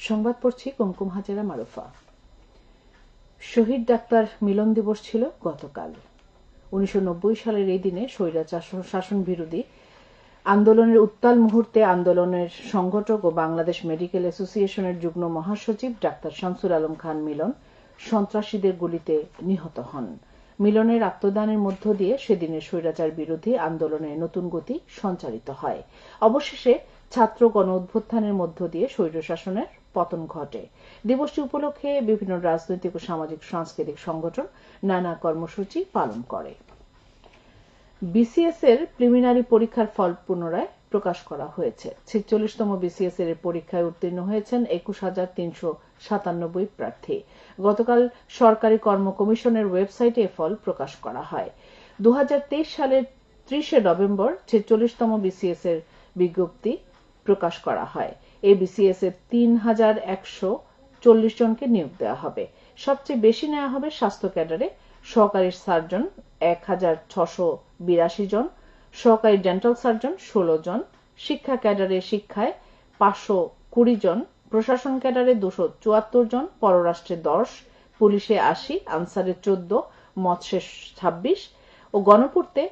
সংবাদ পড়ছি কুমকুম হাজেরা মারুফা। শহীদ ডাক্তার মিলন দিবস ছিল গতকাল। 1990 সালের এই দিনে স্বৈরাচার শাসন বিরোধী আন্দোলনের উত্তাল মুহূর্তে আন্দোলনের সংগঠক ও বাংলাদেশ মেডিকেল অ্যাসোসিয়েশনের যুগ্ম মহাসচিব ডাক্তার শামসুল আলম খান মিলন সন্ত্রাসীদের গুলিতে নিহত হন। মিলনের আত্মদানের মধ্য দিয়ে সেদিনের স্বৈরাচার বিরোধী আন্দোলনে নতুন গতি সঞ্চারিত হয়। অবশেষে ছাত্র গণ অভ্যুত্থানের মধ্য দিয়ে স্বৈরশাসনের পতন ঘটে। দিবসটি উপলক্ষে বিভিন্ন রাজনৈতিক ও সামাজিক সাংস্কৃতিক সংগঠন নানা কর্মসূচি পালন করে। বিসিএস এর প্রিলিমিনারি পরীক্ষার ফল পুনরায় প্রকাশ করা হয়েছে। 46তম বিসিএস এর পরীক্ষায় উত্তীর্ণ হয়েছেন 21,397 প্রার্থী। গতকাল সরকারি কর্ম কমিশনের ওয়েবসাইটে এ ফল প্রকাশ করা হয়। 2023 সালের 30 নভেম্বর 46তম বিসিএস এর বিজ্ঞপ্তি প্রকাশ করা হয়। এই বিসিএস এর 3,140 জনকে নিয়োগ দেওয়া হবে। সবচেয়ে বেশি নেওয়া হবে স্বাস্থ্য ক্যাডারে, সহকারী সার্জন 1,682 জন, সহকারী ডেন্টাল সার্জন 16 জন, শিক্ষা ক্যাডারে শিক্ষায় 520 জন, প্রশাসন ক্যাডারে 274 জন, পররাষ্ট্রে 10, পুলিশে 80, আনসারে 14, মৎস্যে 26 ও গণপূর্তে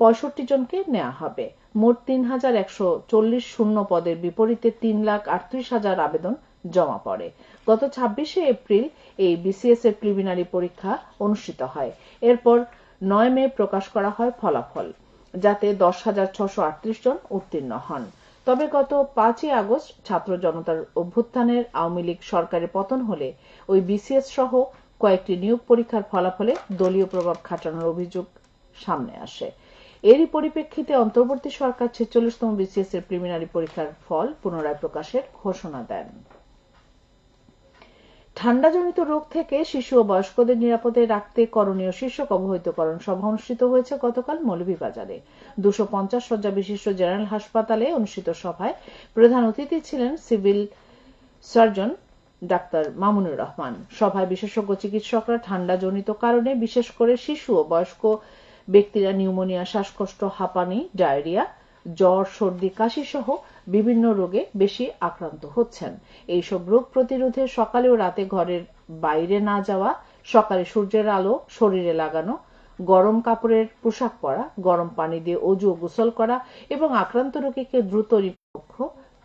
65 জনকে নেওয়া হবে। মোট 3,140 শূন্য পদের বিপরীতে 3,38,000 আবেদন জমা পড়ে। গত 26 এপ্রিল এই বিসিএস এর প্রিলিমিনারি পরীক্ষা অনুষ্ঠিত হয়। এরপর 9 মে প্রকাশ করা হয় ফলাফল, যাতে 10,638 জন উত্তীর্ণ হন। তবে গত 5 আগস্ট ছাত্র জনতার অভ্যুত্থানের আওয়ামী লীগ সরকারের পতন হলে ওই বিসিএস সহ কয়েকটি নিয়োগ পরীক্ষার ফলাফলে দলীয় প্রভাব খাটানোর অভিযোগ সামনে আসে। এরই পরিপ্রেক্ষিতে অন্তর্বর্তী সরকার 46তম বিসিএস এর প্রিলিমিনারি পরীক্ষার ফল পুনরায় প্রকাশের ঘোষণা দেন। ঠান্ডাজনিত রোগ থেকে শিশু ও বয়স্কদের নিরাপদে রাখতে করণীয় শীর্ষক অবহিতকরণ সভা অনুষ্ঠিত হয়েছে গতকাল মৌলভীবাজারে। 250 শয্যা বিশিষ্ট জেনারেল হাসপাতালে অনুষ্ঠিত সভায় প্রধান অতিথি ছিলেন civil surgeon doctor Mamunur Rahman. সভায় বিশেষজ্ঞ চিকিৎসকরা ঠান্ডাজনিত কারণে বিশেষ করে শিশু ও বয়স্ক ব্যক্তিরা নিউমোনিয়া, শ্বাসকষ্ট, হাঁপানি, ডায়রিয়া, জ্বর, সর্দি, কাশি সহ বিভিন্ন রোগে বেশি আক্রান্ত হচ্ছেন। এইসব রোগ প্রতিরোধে সকালে ও রাতে ঘরের বাইরে না যাওয়া, সকালে সূর্যের আলো শরীরে লাগানো, গরম কাপড়ের পোশাক পরা, গরম পানি দিয়ে অজু ও গোসল করা এবং আক্রান্ত রোগীকে দ্রুত নিরপেক্ষ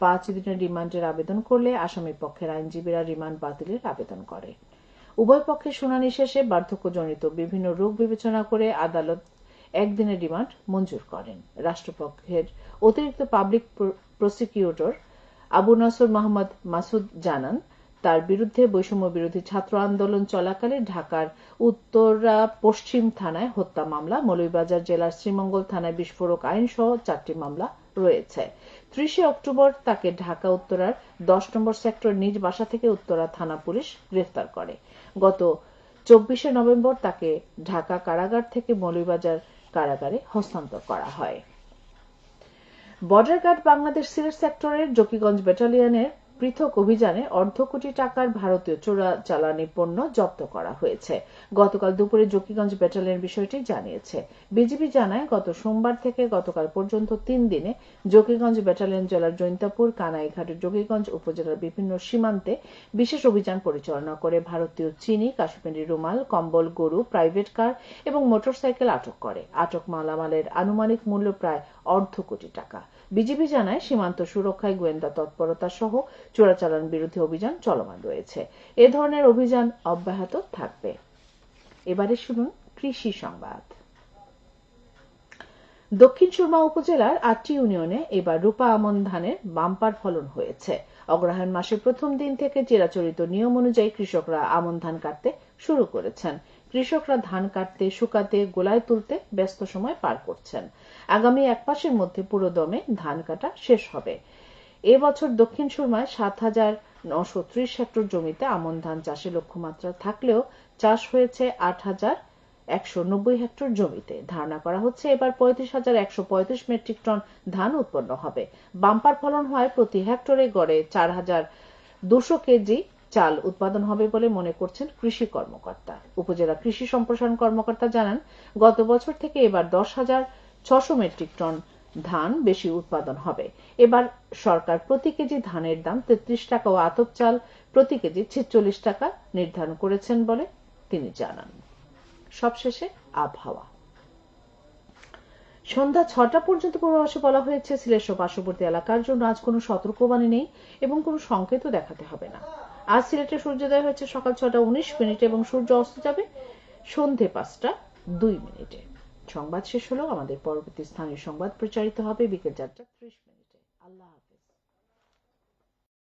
5 দিনের রিমান্ডের আবেদন করলে আসামি পক্ষের আইনজীবীরা রিমান্ড বাতিলের আবেদন করে। উভয় পক্ষের শুনানি শেষে বার্ধক্যজনিত বিভিন্ন রোগ বিবেচনা করে আদালত 1 দিনের রিমান্ড মঞ্জুর করেন। রাষ্ট্রপক্ষের অতিরিক্ত পাবলিক প্রসিকিউটর আবু নসর মোহাম্মদ মাসুদ জানান, তার বিরুদ্ধে বৈষম্য বিরোধী ছাত্র আন্দোলন চলাকালে ঢাকার উত্তরা পশ্চিম থানায় হত্যা মামলা, মৌলভীবাজার জেলার শ্রীমঙ্গল থানায় বিস্ফোরক আইন সহ 4টি মামলা রয়েছে। 30 অক্টোবর তাকে ঢাকা উত্তরার 10 নম্বর সেক্টর নিজ বাসা থেকে উত্তরা থানা পুলিশ গ্রেফতার করে। গত 24 নভেম্বর তাকে ঢাকা কারাগার থেকে মৌলভীবাজার কারাগারে হস্তান্তর করা হয়। বর্ডার গার্ড বাংলাদেশ সিলেট সেক্টরের জকিগঞ্জ ব্যাটালিয়নের পৃথক অভিযানে 1.5 কোটি টাকার ভারতীয় চোরাচালানি পণ্য জব্দ করা হয়েছে। গতকাল দুপুরে জকিগঞ্জ ব্যাটালিয়ন বিষয়টি জানিয়েছে। বিজিবি জানায়, গত সোমবার থেকে গতকাল পর্যন্ত 3 দিনে জকিগঞ্জ ব্যাটালিয়ন জেলার জৈন্তাপুর, কানাইঘাট, জকিগঞ্জ উপজেলার বিভিন্ন সীমান্তে বিশেষ অভিযান পরিচালনা করে ভারতীয় চিনি, কাশ্মীরি রুমাল, কম্বল, গরু, প্রাইভেট কার এবং মোটরসাইকেল আটক করে। আটক মালামালের আনুমানিক মূল্য প্রায় 1.5 কোটি টাকা। বিজিবি জানায়, সীমান্ত সুরক্ষায় গোয়েন্দা তৎপরতা সহ চোরাচালান বিরোধী অভিযান চলমান রয়েছে। এ ধরনের অভিযান অব্যাহত থাকবে। এবারে শুনুন কৃষি সংবাদ। দক্ষিণ সুরমা উপজেলার 8টি ইউনিয়নে এবার রূপা আমন ধানের বাম্পার ফলন হয়েছে। অগ্রহায়ণ মাসের প্রথম দিন থেকে চিরাচরিত নিয়ম অনুযায়ী কৃষকরা আমন ধান কাটতে শুরু করেছেন। কৃষকরা ধান কাটতে, শুকাতে, গোলায় তুলতে ব্যস্ত সময় পার করছেন। আগামী 1 মাসের মধ্যে পুরোদমে ধান কাটা শেষ হবে। এবছর দক্ষিণ সুরমায় 7,930 হেক্টর জমিতে আমন ধান চাষের লক্ষ্যমাত্রা থাকলেও চাষ হয়েছে 8,190 হেক্টর জমিতে। ধারণা করা হচ্ছে এবার 35,135 মেট্রিক টন ধান উৎপন্ন হবে। বাম্পার ফলন হয় প্রতি হেক্টরে গড়ে 4,200 কেজি চাল উৎপাদন হবে বলে মনে করছেন কৃষি কর্মকর্তা। উপজেলা কৃষি সম্প্রসারণ কর্মকর্তা জানান, গত বছর থেকে এবার 10,600 মেট্রিক টন ধান বেশি উৎপাদন হবে। এবার সরকার প্রতি কেজি ধানের দাম ৩৩ টাকা ও আতপ চাল প্রতি কেজি ৪৬ টাকা নির্ধারণ করেছেন বলে তিনি জানান। সবশেষে আবহাওয়া। সন্ধ্যা ৬টা পর্যন্ত পূর্বাভাসে বলা হয়েছে সিলেট সহ পার্শ্ববর্তী এলাকার জন্য আজ কোনো সতর্কবাণী নেই এবং কোনো সংকেতও দেখাতে হবে না। আজ সিলেটে সূর্যোদয় হয়েছে সকাল ৬টা ১৯ এবং সূর্য অস্ত যাবে সন্ধে ৫টা ২ সংবাদ শেষ হলো। আমাদের পরবর্তী স্থানীয় সংবাদ প্রচারিত হবে বিকেল ৪টা ৩০। আল্লাহ হাফেজ।